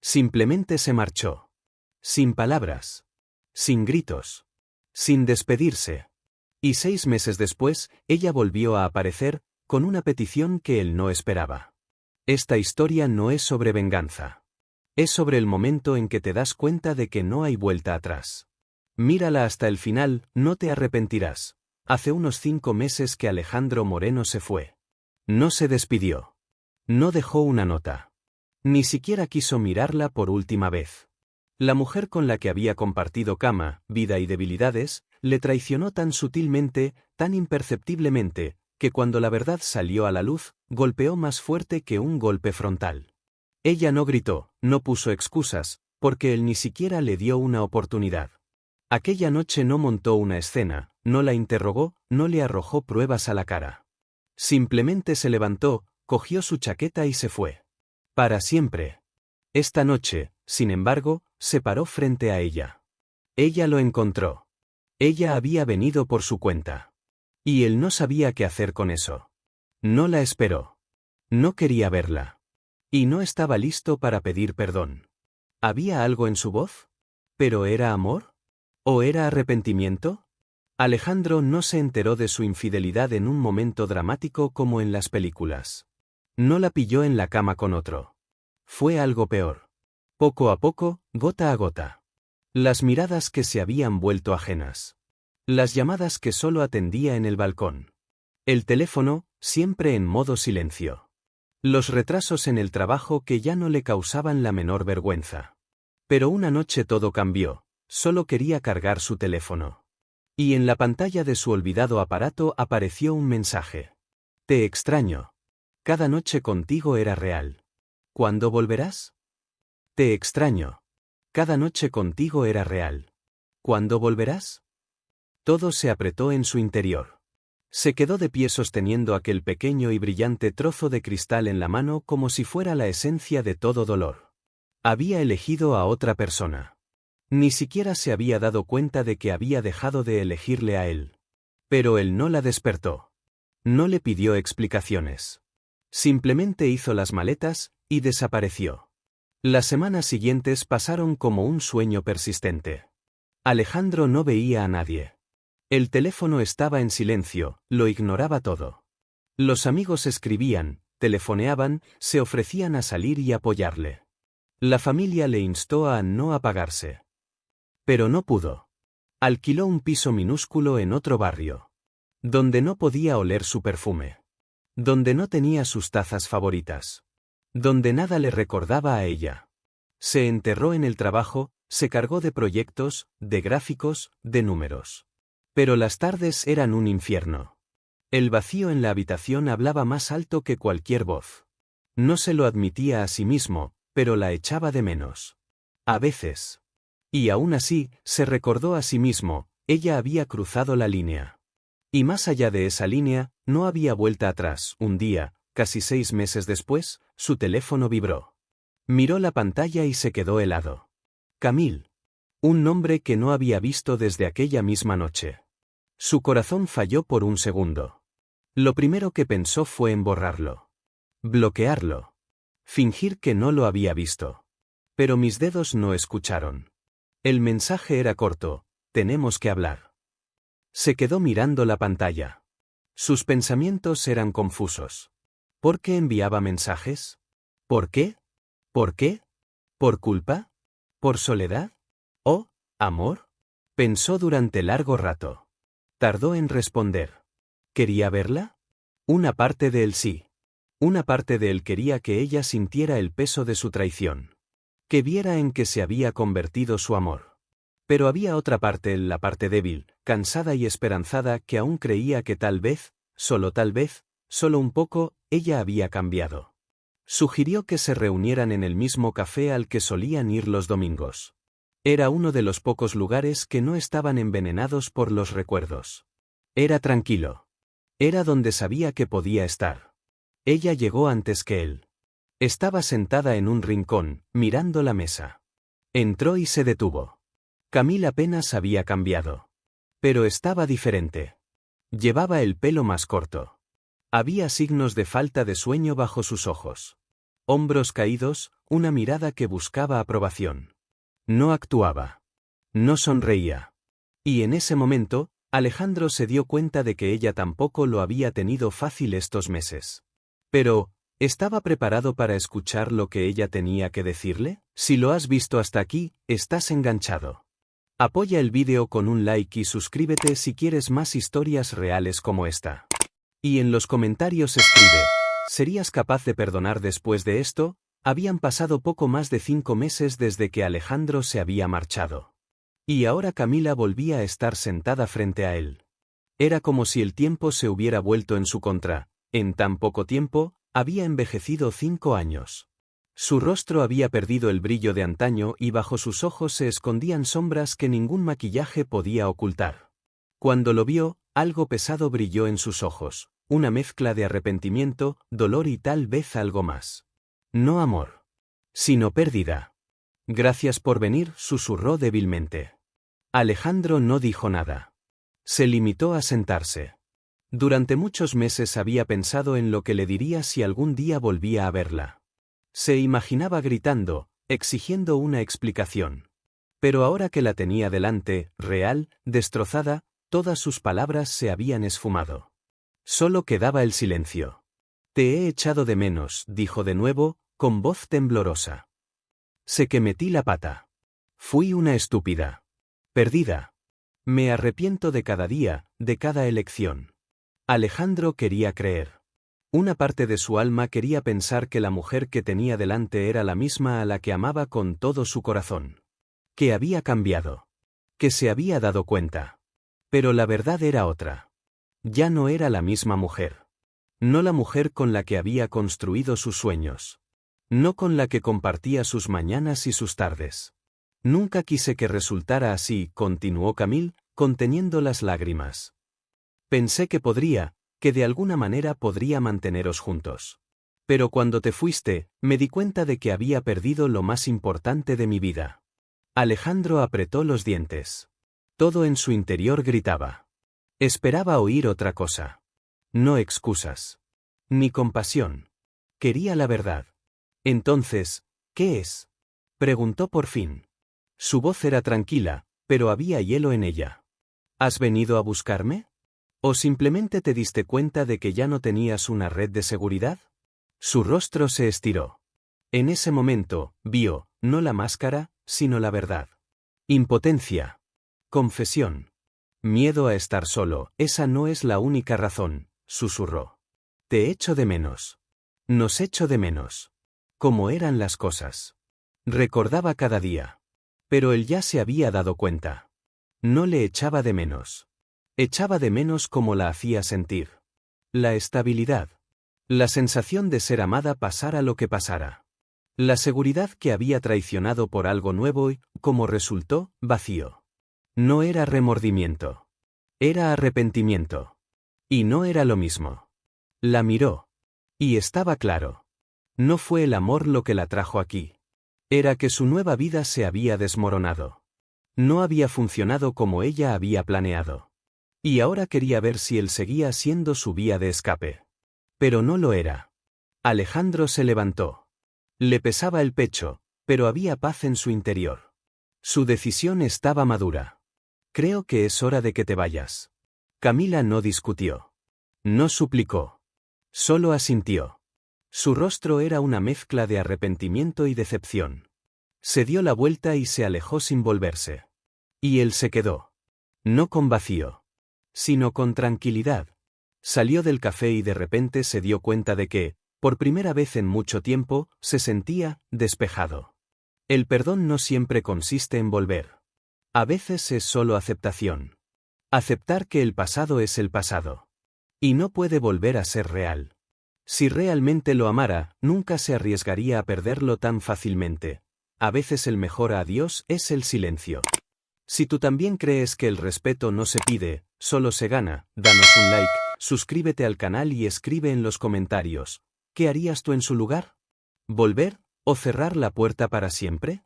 Simplemente se marchó. Sin palabras. Sin gritos. Sin despedirse. Y 6 meses después, ella volvió a aparecer, con una petición que él no esperaba. Esta historia no es sobre venganza. Es sobre el momento en que te das cuenta de que no hay vuelta atrás. Mírala hasta el final, no te arrepentirás. Hace unos 5 meses que Alejandro Moreno se fue. No se despidió. No dejó una nota. Ni siquiera quiso mirarla por última vez. La mujer con la que había compartido cama, vida y debilidades, le traicionó tan sutilmente, tan imperceptiblemente, que cuando la verdad salió a la luz, golpeó más fuerte que un golpe frontal. Ella no gritó, no puso excusas, porque él ni siquiera le dio una oportunidad. Aquella noche no montó una escena, no la interrogó, no le arrojó pruebas a la cara. Simplemente se levantó, cogió su chaqueta y se fue. Para siempre. Esta noche, sin embargo, se paró frente a ella. Ella lo encontró. Ella había venido por su cuenta. Y él no sabía qué hacer con eso. No la esperó. No quería verla. Y no estaba listo para pedir perdón. ¿Había algo en su voz? ¿Pero era amor? ¿O era arrepentimiento? Alejandro no se enteró de su infidelidad en un momento dramático como en las películas. No la pilló en la cama con otro. Fue algo peor. Poco a poco, gota a gota. Las miradas que se habían vuelto ajenas. Las llamadas que solo atendía en el balcón. El teléfono, siempre en modo silencio. Los retrasos en el trabajo que ya no le causaban la menor vergüenza. Pero una noche todo cambió, solo quería cargar su teléfono. Y en la pantalla de su olvidado aparato apareció un mensaje. Te extraño. Cada noche contigo era real. ¿Cuándo volverás? Te extraño. Cada noche contigo era real. ¿Cuándo volverás? Todo se apretó en su interior. Se quedó de pie sosteniendo aquel pequeño y brillante trozo de cristal en la mano como si fuera la esencia de todo dolor. Había elegido a otra persona. Ni siquiera se había dado cuenta de que había dejado de elegirle a él. Pero él no la despertó. No le pidió explicaciones. Simplemente hizo las maletas y desapareció. Las semanas siguientes pasaron como un sueño persistente. Alejandro no veía a nadie. El teléfono estaba en silencio, lo ignoraba todo. Los amigos escribían, telefoneaban, se ofrecían a salir y apoyarle. La familia le instó a no apagarse. Pero no pudo. Alquiló un piso minúsculo en otro barrio. Donde no podía oler su perfume. Donde no tenía sus tazas favoritas. Donde nada le recordaba a ella. Se enterró en el trabajo, se cargó de proyectos, de gráficos, de números. Pero las tardes eran un infierno. El vacío en la habitación hablaba más alto que cualquier voz. No se lo admitía a sí mismo, pero la echaba de menos. A veces. Y aún así, se recordó a sí mismo, ella había cruzado la línea. Y más allá de esa línea, no había vuelta atrás. Un día, casi 6 meses después, su teléfono vibró. Miró la pantalla y se quedó helado. Camille. Un nombre que no había visto desde aquella misma noche. Su corazón falló por un segundo. Lo primero que pensó fue en borrarlo. Bloquearlo. Fingir que no lo había visto. Pero mis dedos no escucharon. El mensaje era corto, tenemos que hablar. Se quedó mirando la pantalla. Sus pensamientos eran confusos. ¿Por qué enviaba mensajes? ¿Por qué? ¿Por qué? ¿Por culpa? ¿Por soledad? ¿Oh, amor? Pensó durante largo rato. Tardó en responder. ¿Quería verla? Una parte de él sí. Una parte de él quería que ella sintiera el peso de su traición. Que viera en qué se había convertido su amor. Pero había otra parte, la parte débil, cansada y esperanzada, que aún creía que tal vez, solo un poco, ella había cambiado. Sugirió que se reunieran en el mismo café al que solían ir los domingos. Era uno de los pocos lugares que no estaban envenenados por los recuerdos. Era tranquilo. Era donde sabía que podía estar. Ella llegó antes que él. Estaba sentada en un rincón, mirando la mesa. Entró y se detuvo. Camille apenas había cambiado. Pero estaba diferente. Llevaba el pelo más corto. Había signos de falta de sueño bajo sus ojos. Hombros caídos, una mirada que buscaba aprobación. No actuaba. No sonreía. Y en ese momento, Alejandro se dio cuenta de que ella tampoco lo había tenido fácil estos meses. Pero, ¿estaba preparado para escuchar lo que ella tenía que decirle? Si lo has visto hasta aquí, estás enganchado. Apoya el vídeo con un like y suscríbete si quieres más historias reales como esta. Y en los comentarios escribe, ¿serías capaz de perdonar después de esto? Habían pasado poco más de 5 meses desde que Alejandro se había marchado. Y ahora Camila volvía a estar sentada frente a él. Era como si el tiempo se hubiera vuelto en su contra. En tan poco tiempo, había envejecido 5 años. Su rostro había perdido el brillo de antaño y bajo sus ojos se escondían sombras que ningún maquillaje podía ocultar. Cuando lo vio, algo pesado brilló en sus ojos, una mezcla de arrepentimiento, dolor y tal vez algo más. No amor, sino pérdida. Gracias por venir, susurró débilmente. Alejandro no dijo nada. Se limitó a sentarse. Durante muchos meses había pensado en lo que le diría si algún día volvía a verla. Se imaginaba gritando, exigiendo una explicación. Pero ahora que la tenía delante, real, destrozada, todas sus palabras se habían esfumado. Solo quedaba el silencio. Te he echado de menos, dijo de nuevo, con voz temblorosa. Sé que metí la pata. Fui una estúpida. Perdida. Me arrepiento de cada día, de cada elección. Alejandro quería creer. Una parte de su alma quería pensar que la mujer que tenía delante era la misma a la que amaba con todo su corazón. Que había cambiado. Que se había dado cuenta. Pero la verdad era otra. Ya no era la misma mujer. No la mujer con la que había construido sus sueños. No con la que compartía sus mañanas y sus tardes. Nunca quise que resultara así, continuó Camille, conteniendo las lágrimas. Pensé que podría, que de alguna manera podría manteneros juntos. Pero cuando te fuiste, me di cuenta de que había perdido lo más importante de mi vida. Alejandro apretó los dientes. Todo en su interior gritaba. Esperaba oír otra cosa. No excusas. Ni compasión. Quería la verdad. Entonces, ¿qué es? Preguntó por fin. Su voz era tranquila, pero había hielo en ella. ¿Has venido a buscarme? ¿O simplemente te diste cuenta de que ya no tenías una red de seguridad? Su rostro se estiró. En ese momento, vio, no la máscara, sino la verdad. Impotencia. Confesión. Miedo a estar solo, esa no es la única razón, susurró. Te echo de menos. Nos echo de menos. Cómo eran las cosas. Recordaba cada día. Pero él ya se había dado cuenta. No le echaba de menos. Echaba de menos cómo la hacía sentir. La estabilidad. La sensación de ser amada pasara lo que pasara. La seguridad que había traicionado por algo nuevo y, como resultó, vacío. No era remordimiento. Era arrepentimiento. Y no era lo mismo. La miró. Y estaba claro. No fue el amor lo que la trajo aquí. Era que su nueva vida se había desmoronado. No había funcionado como ella había planeado. Y ahora quería ver si él seguía siendo su vía de escape. Pero no lo era. Alejandro se levantó. Le pesaba el pecho, pero había paz en su interior. Su decisión estaba madura. Creo que es hora de que te vayas. Camila no discutió. No suplicó. Solo asintió. Su rostro era una mezcla de arrepentimiento y decepción. Se dio la vuelta y se alejó sin volverse. Y él se quedó. No con vacío, sino con tranquilidad. Salió del café y de repente se dio cuenta de que, por primera vez en mucho tiempo, se sentía despejado. El perdón no siempre consiste en volver. A veces es solo aceptación. Aceptar que el pasado es el pasado. Y no puede volver a ser real. Si realmente lo amara, nunca se arriesgaría a perderlo tan fácilmente. A veces el mejor adiós es el silencio. Si tú también crees que el respeto no se pide, solo se gana, danos un like, suscríbete al canal y escribe en los comentarios, ¿qué harías tú en su lugar? ¿Volver, o cerrar la puerta para siempre?